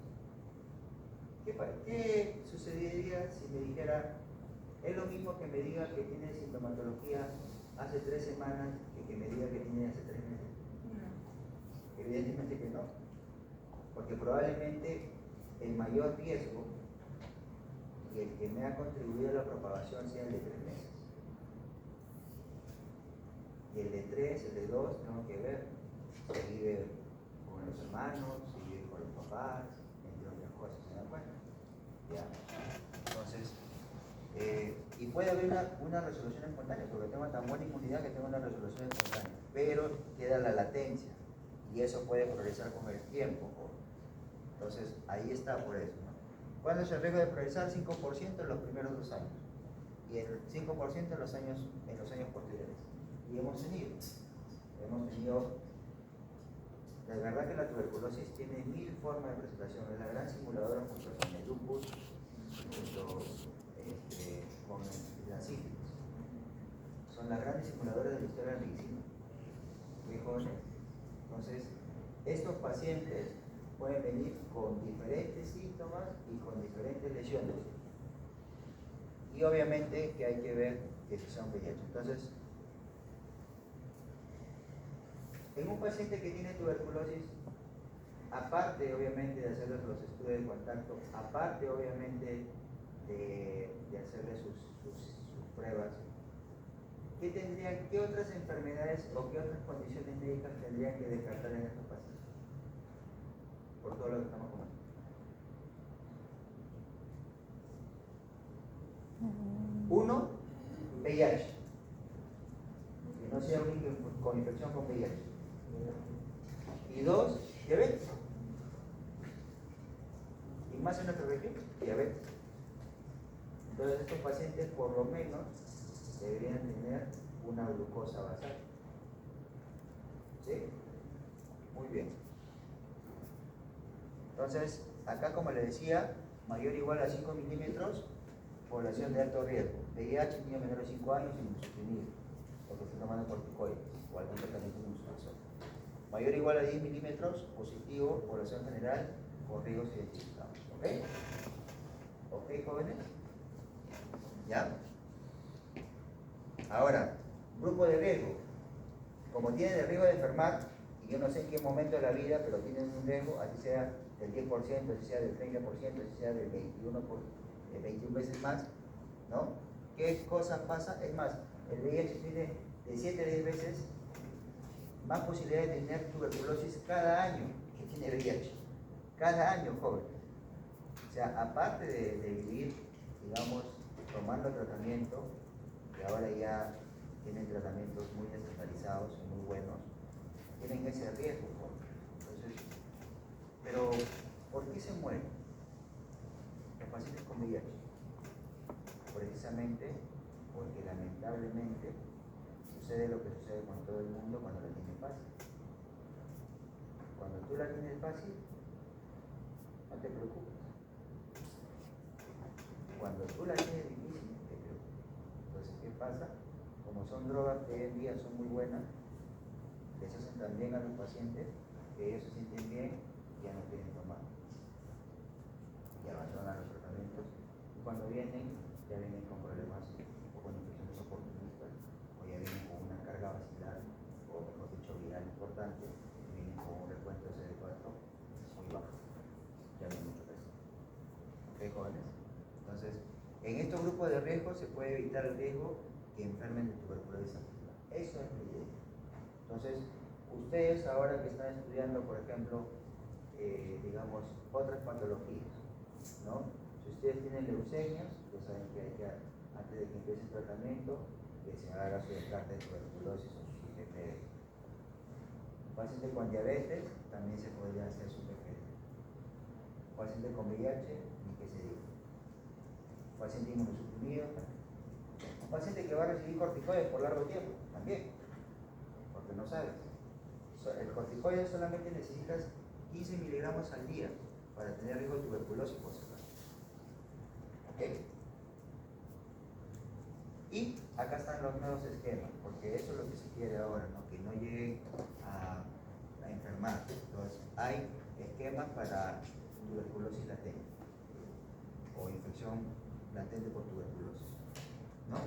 ¿Qué sucedería si me dijera, es lo mismo que me diga que tiene sintomatología hace 3 semanas que me diga que tiene hace 3 meses? No. Evidentemente que no, porque probablemente el mayor riesgo y el que me ha contribuido a la propagación sea el de 3 meses. Y el de 3, el de 2, tengo que ver si vive con los hermanos, si vive con los papás, entre otras cosas, ¿se dan cuenta? ¿Ya? Entonces, y puede haber una resolución espontánea, porque tengo tan buena inmunidad que tengo una resolución espontánea, pero queda la latencia, y eso puede progresar con el tiempo. Entonces, ahí está por eso, ¿no? ¿Cuál es el riesgo de progresar? 5% en los primeros 2 años, y el 5% en los años posteriores. Y hemos tenido, la verdad que la tuberculosis tiene 1000 formas de presentación, es la gran simuladora junto con el lupus, junto con la sífilis. Son las grandes simuladoras de la historia de la medicina. ¿Muy jóvenes? Entonces, estos pacientes pueden venir con diferentes síntomas y con diferentes lesiones. Y obviamente que hay que ver que si son VIH. Entonces, en un paciente que tiene tuberculosis, aparte obviamente de hacerle los estudios de contacto, aparte obviamente de hacerle sus pruebas, ¿qué otras enfermedades o qué otras condiciones médicas tendrían que descartar en estos pacientes? Por todo lo que estamos comentando. infección con VIH. Y 2, diabetes. Y más en nuestra región, diabetes. Entonces estos pacientes por lo menos deberían tener una glucosa basal. ¿Sí? Muy bien. Entonces, acá como les decía, mayor o igual a 5 milímetros, población de alto riesgo. VIH, niño menor de 5 años, inmunosuprimido, porque está tomando corticoides o algún tratamiento inmunosupresor. Mayor o igual a 10 milímetros, positivo, población general, con riesgos identificados. ¿Ok? ¿Ok, jóvenes? ¿Ya? Ahora, grupo de riesgo. Como tienen el riesgo de enfermar, y yo no sé en qué momento de la vida, pero tienen un riesgo, así sea del 10%, así sea del 30%, así sea del 21 veces más, ¿no? ¿Qué cosa pasa? Es más, el VIH tiene de 7 a 10 veces más posibilidades de tener tuberculosis cada año que tiene VIH. Cada año, joven. O sea, aparte de vivir, digamos, tomando tratamiento, que ahora ya tienen tratamientos muy descentralizados y muy buenos, tienen ese riesgo, joven. Entonces, pero, ¿por qué se mueren los pacientes con VIH? Precisamente porque lamentablemente sucede lo que sucede con todo el mundo cuando la tiene fácil. Cuando tú la tienes fácil, no te preocupes. Cuando tú la tienes difícil, te preocupas. Entonces, ¿qué pasa? Como son drogas que hoy en día son muy buenas, les hacen tan bien a los pacientes que ellos se sienten bien y ya no quieren tomar. Y abandonan los tratamientos. Y cuando vienen, ya vienen con problemas o con infecciones oportunistas, o ya vienen con una carga basilar, o mejor dicho, viral importante, y vienen con un recuento de CD4 muy bajo. Ya no hay mucho peso. ¿Ok, jóvenes? Entonces, en estos grupos de riesgo se puede evitar el riesgo que enfermen de tuberculosis activa. Eso es la idea. Entonces, ustedes ahora que están estudiando, por ejemplo, digamos, otras patologías, ¿no? Si ustedes tienen leucemias, ya saben que hay que, antes de que empiece el tratamiento, que se haga su descarte de tuberculosis o su PPD. Un paciente con diabetes también se podría hacer su PPD. Un paciente con VIH, ni que se diga. Un paciente inmunosuprimido, un paciente que va a recibir corticoides por largo tiempo, también, porque no sabes. El corticoide solamente necesitas 15 miligramos al día para tener riesgo de tuberculosis por si acaso. ¿Ok? Y acá están los nuevos esquemas, porque eso es lo que se quiere ahora, ¿no? Que no lleguen a enfermar. Entonces, hay esquemas para tuberculosis latente o infección latente por tuberculosis, ¿no?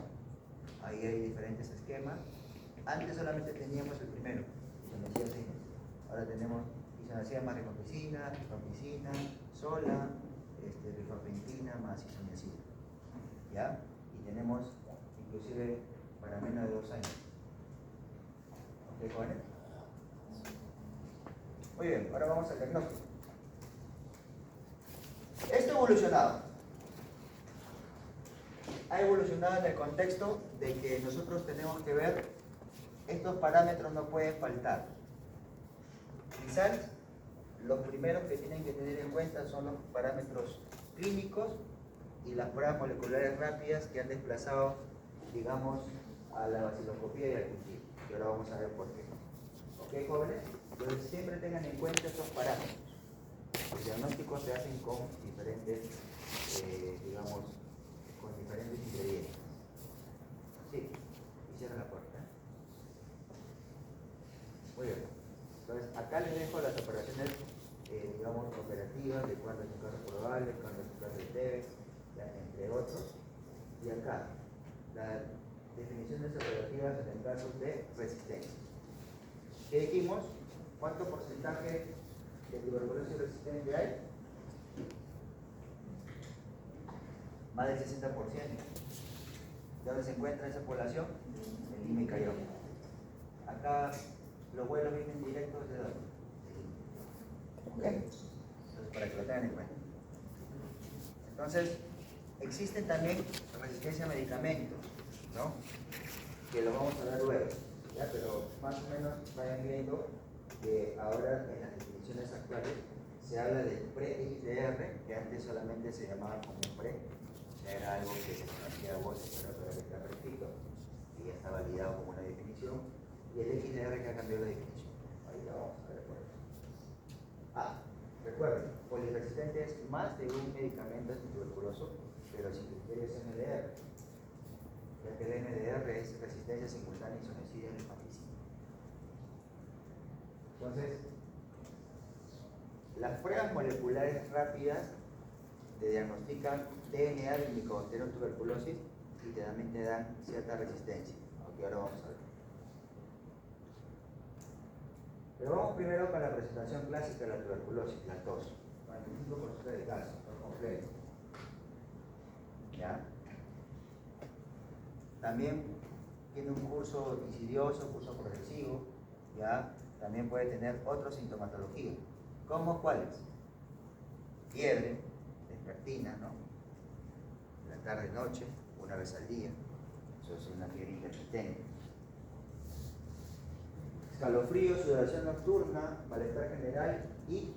Ahí hay diferentes esquemas. Antes solamente teníamos el primero, isoniazida. Ahora tenemos isoniazida más rifampicina, sola, rifampicina más isoniazida. ¿Ya? Y tenemos inclusive para menos de 2 años. ¿Ok, jóvenes? Muy bien, ahora vamos al diagnóstico. Esto ha evolucionado. Ha evolucionado en el contexto de que nosotros tenemos que ver, estos parámetros no pueden faltar. Quizás los primeros que tienen que tener en cuenta son los parámetros clínicos y las pruebas moleculares rápidas que han desplazado, digamos, a la vaciloscopía y al cultivo. Y ahora vamos a ver por qué. ¿Ok, jóvenes? Entonces siempre tengan en cuenta estos parámetros. Los diagnósticos se hacen con diferentes, digamos, con diferentes ingredientes. Sí, y cierra la puerta. Muy bien. Entonces, acá les dejo las operaciones, digamos, operativas, de cuándo es un caso probable, cuándo es un caso de TEVEX, entre otros. Y acá, las definiciones operativas en casos de resistencia. ¿Qué dijimos? ¿Cuánto porcentaje de tuberculosis resistente hay? Más del 60%. ¿Dónde se encuentra esa población? En Lima y Callao. Acá los vuelos vienen directos de dónde? Entonces, para que lo tengan en cuenta. Entonces, existen también resistencia a medicamentos, ¿no? Que lo vamos a ver luego. ¿ya? Pero más o menos vayan viendo que ahora en las definiciones actuales se habla del pre-XDR, que antes solamente se llamaba como un pre, o sea, era algo que se conocía a voces, pero todavía está prescrito y ya está validado como una definición, y el XDR que ha cambiado la definición. Ahorita vamos a ver por eso. Recuerden, poliresistente es más de un medicamento antuberculoso, pero si criterio es MDR, ya que el MDR es resistencia simultánea y isonecidia rifampicina. Entonces, las pruebas moleculares rápidas te diagnostican DNA del Mycobacterium tuberculosis y también te dan cierta resistencia, aunque ahora vamos a ver. Pero vamos primero con la presentación clásica de la tuberculosis, la tos. 45% de casos, tos completo. ¿Ya? También tiene un curso insidioso, curso progresivo, ¿ya? También puede tener otra sintomatología. ¿Cómo cuáles? Fiebre, despertina, ¿no? La tarde-noche, una vez al día. Eso es una fiebre intermitente. Escalofrío, sudoración nocturna, malestar general y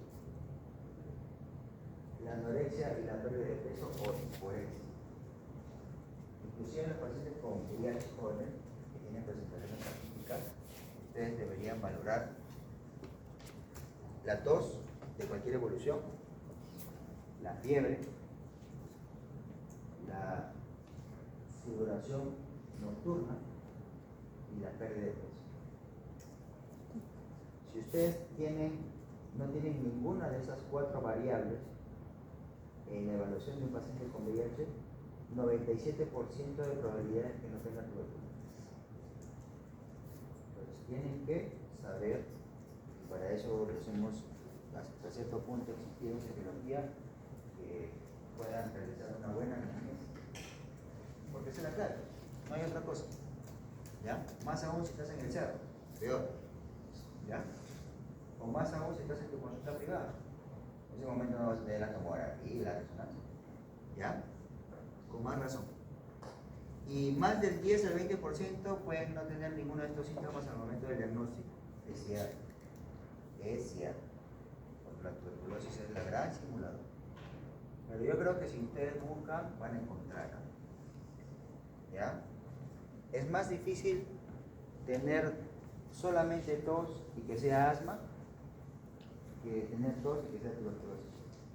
la anorexia y la pérdida de peso o hiporexia. Inclusive en los pacientes con VIH jóvenes que tienen presentaciones atípicas, ustedes deberían valorar la tos de cualquier evolución, la fiebre, la sudoración nocturna y la pérdida de peso. Si ustedes no tienen ninguna de esas 4 variables en la evaluación de un paciente con VIH, 97% de probabilidades que no tenga tuberculosis. Entonces tienen que saber, y para eso les hemos hasta cierto punto existido en epidemiología, que puedan realizar una buena anamnesis. Porque esa es la clave, no hay otra cosa. ¿Ya? Más aún si estás en el cerro, peor. ¿Ya? O más aún si estás en tu consulta privada. En ese momento no vas a tener la tomografía y la resonancia. ¿Ya? Con más razón. Y más del 10 al 20% pueden no tener ninguno de estos síntomas al momento del diagnóstico. Es cierto. Es cierto. Porque la tuberculosis es la gran simuladora. Pero yo creo que si ustedes buscan, van a encontrar. ¿Ya? Es más difícil tener solamente tos y que sea asma que tener tos y que sea tuberculosis.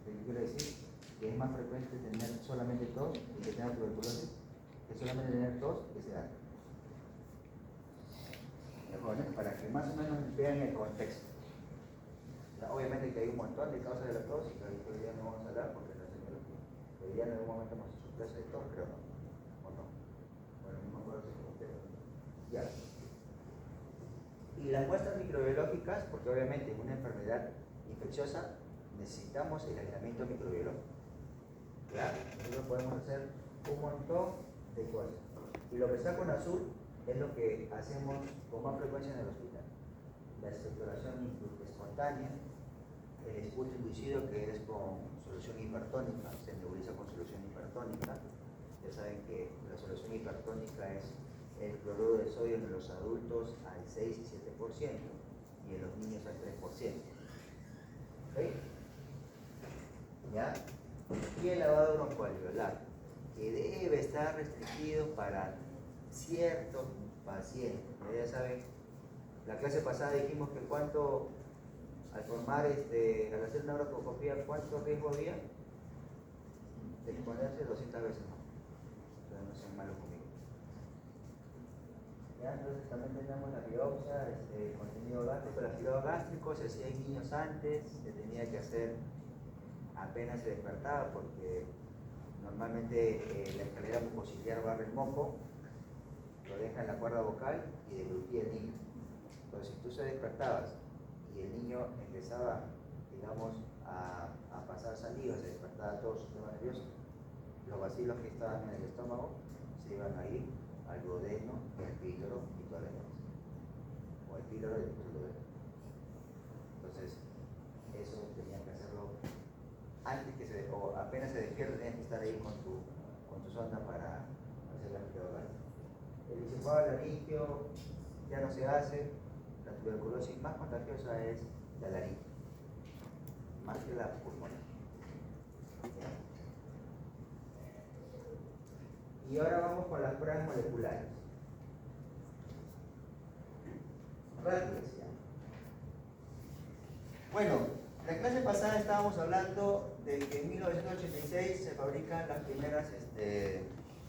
¿Qué quiero decir? Que es más frecuente tener solamente tos y que tenga tuberculosis que solamente tener tos y que sea asma. Mejor, ¿no? Para que más o menos vean el contexto. Ya, obviamente que hay un montón de causas de la tos y que hoy día no vamos a hablar porque no es epidemiología. Hoy día en algún momento hemos hecho clase de tos, creo, ¿no? ¿O no? Bueno, no me acuerdo si como ustedes. Ya. Y las muestras microbiológicas, porque obviamente en una enfermedad infecciosa necesitamos el aislamiento microbiológico. ¿Ya? Nosotros podemos hacer un montón de cosas. Y lo que está con azul es lo que hacemos con más frecuencia en el hospital. La expectoración espontánea, el expulso inducido que es con solución hipertónica, se nebuliza con solución hipertónica. Ya saben que la solución hipertónica es el cloruro de sodio en los adultos al 6 y 7% y en los niños al 3%. ¿Okay? ¿Ya? Y el lavado broncoalveolar, que debe estar restringido para ciertos pacientes. Ya saben, la clase pasada dijimos que cuánto, al formar, al hacer una broncoescopía, ¿cuánto riesgo había? De exponerse 200 veces más. Entonces no sean malos conmigo. ¿Ya? Entonces también tenemos la biopsia, contenido gástrico. El aspirado gástrico se hacía en niños antes, se tenía que hacer apenas se despertaba porque normalmente la escalera mucociliar barre el moco, lo deja en la cuerda vocal y deglutía el niño. Entonces si tú se despertabas y el niño empezaba, digamos, a pasar saliva, se despertaba todo su sistema nervioso, los vacilos que estaban en el estómago se iban a ir al duodeno, el píloro y toda la demás. O el píloro y después el duodeno. Entonces, eso tenía que hacerlo antes que o apenas se despierte, tienes que estar ahí con tu sonda para hacer la microbiología. El hisopado laringio ya no se hace. La tuberculosis más contagiosa es la laringe, más que la pulmonar. Y ahora vamos con las pruebas moleculares. Rápidas ya. Bueno, la clase pasada estábamos hablando de que en 1986 se fabrican las primeras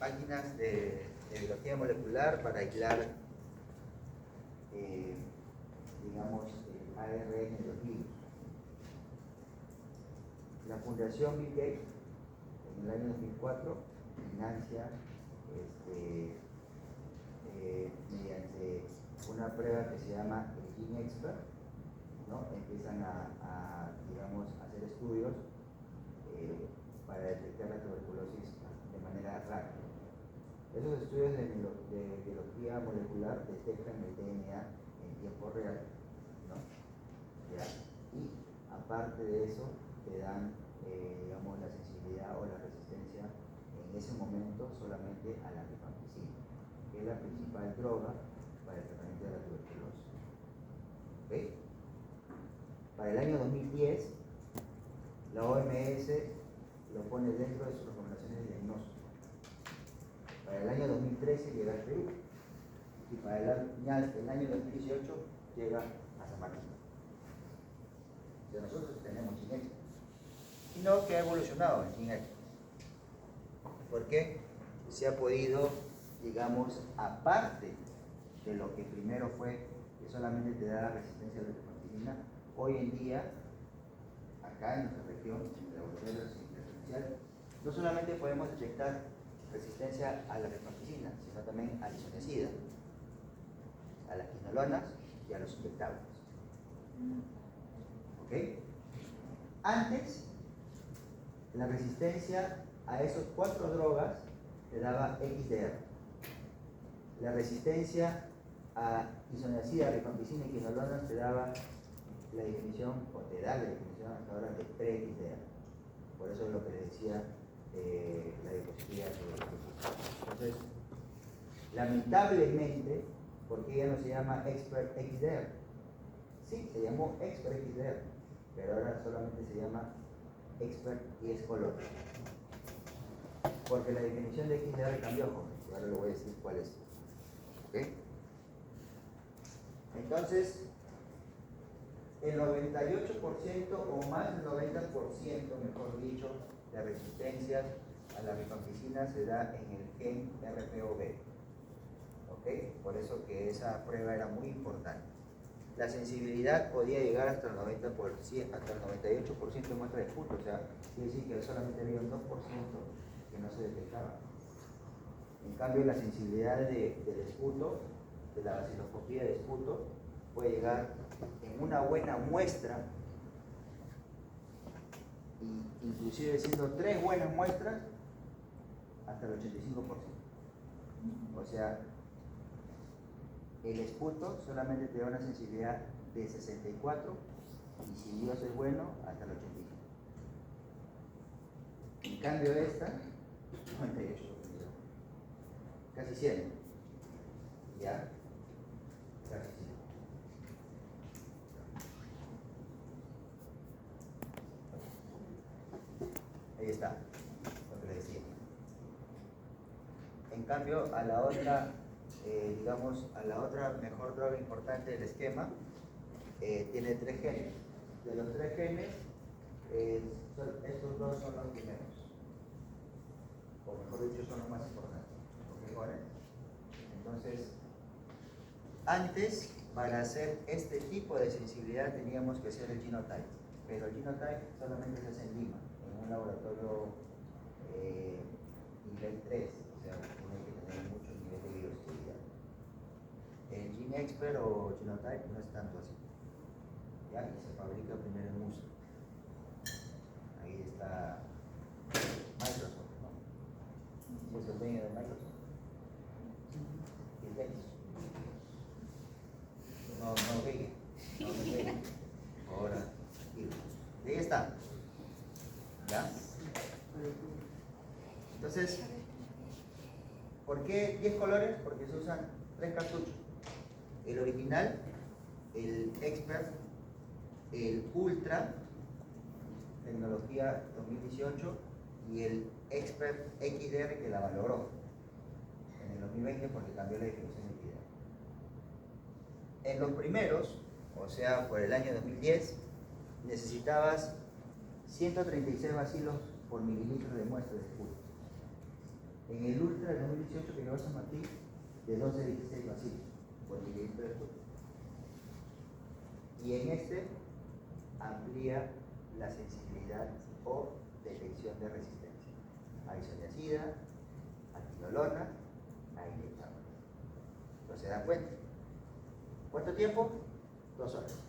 máquinas de biología molecular para aislar, digamos, el ARN de los virus. La Fundación Bill Gates, en el año 2004, financia mediante una prueba que se llama el Gene Expert, ¿no? Empiezan digamos, a hacer estudios para detectar la tuberculosis de manera rápida. Esos estudios de biología molecular detectan el DNA en tiempo real, ¿no? ¿Ya? Y aparte de eso, te dan, digamos, la sensibilidad o la resistencia en ese momento solamente a la rifampicina, que es la principal droga para el tratamiento de la tuberculosis. ¿Okay? Para el año 2010, la OMS lo pone dentro de sus recomendaciones de diagnóstico. Para el año 2013 llega al Perú y para el año 2018 llega a San Martín. O sea, nosotros tenemos Gene Expert, sino que ha evolucionado el Gene Expert. ¿Por qué? Se ha podido, digamos, aparte de lo que primero fue que solamente te da la resistencia a la rifampicina, hoy en día, acá en nuestra región, en el laboratorio de resistencia artificial, no solamente podemos detectar resistencia a la rifampicina, sino también a la isoniazida, a las quinolonas y a los inyectables. ¿Ok? Antes, la resistencia a esos 4 drogas te daba XDR. La resistencia a isoniazida, rifampicina y quinolonas te daba la definición, o te da la definición hasta ahora de pre-XDR. Por eso es lo que les decía la diapositiva que entonces, lamentablemente, ¿por qué ya no se llama Expert XDR? Sí, se llamó Expert XDR, pero ahora solamente se llama Expert 10 color. Porque la definición de XDR cambió, joven, y ahora le voy a decir cuál es. ¿Ok? Entonces, el 98% o más del 90%, mejor dicho, de resistencias a la rifampicina se da en el gen RPOB. ¿Ok? Por eso que esa prueba era muy importante. La sensibilidad podía llegar hasta el 90%, hasta el 98% de muestra de esputo, o sea, quiere decir que solamente había un 2% que no se detectaba. En cambio, la sensibilidad del esputo, de la vaciloscopía de esputo, puede llegar en una buena muestra, y inclusive siendo 3 buenas muestras, hasta el 85%. O sea, el esputo solamente te da una sensibilidad de 64 y si Dios es bueno, hasta el 85. En cambio esta, 98, casi 100. ¿Ya? Casi 100. Ahí está, lo que le decía. En cambio, a la otra, digamos, a la otra mejor droga importante del esquema, tiene 3 genes. De los 3 genes, estos 2 son los primeros. O mejor dicho, son los más importantes, los mejores. Entonces, antes, para hacer este tipo de sensibilidad teníamos que hacer el genotype, pero el genotype solamente se hace en Lima, en un laboratorio nivel 3, o sea, uno hay que tener mucho nivel de bioseguridad. El Gene Expert o genotype no es tanto así, ¿ya? Y se fabrica primero en USA. Ahí está Microsoft, ¿no? ¿Sí es el dueño de Microsoft? Bill Gates. No me pegue. Ahora, ahí está. ¿Ya? Entonces, ¿por qué 10 colores? Porque se usan 3 cartuchos. el original, el Expert, el Ultra, tecnología 2018, y el Expert XDR que la valoró en el 2020 porque cambió la definición de XDR. En los primeros, o sea, por el año 2010, necesitabas 136 bacilos por mililitro de muestra de esputo. En el Ultra del 2018 que llevó San Martín, de 12 a 16 bacilos por mililitro de esputo. Y en este amplía la sensibilidad o detección de resistencia a isoniazida, a quinolona, a inyectable. ¿No se dan cuenta? ¿Cuánto tiempo? 2 horas.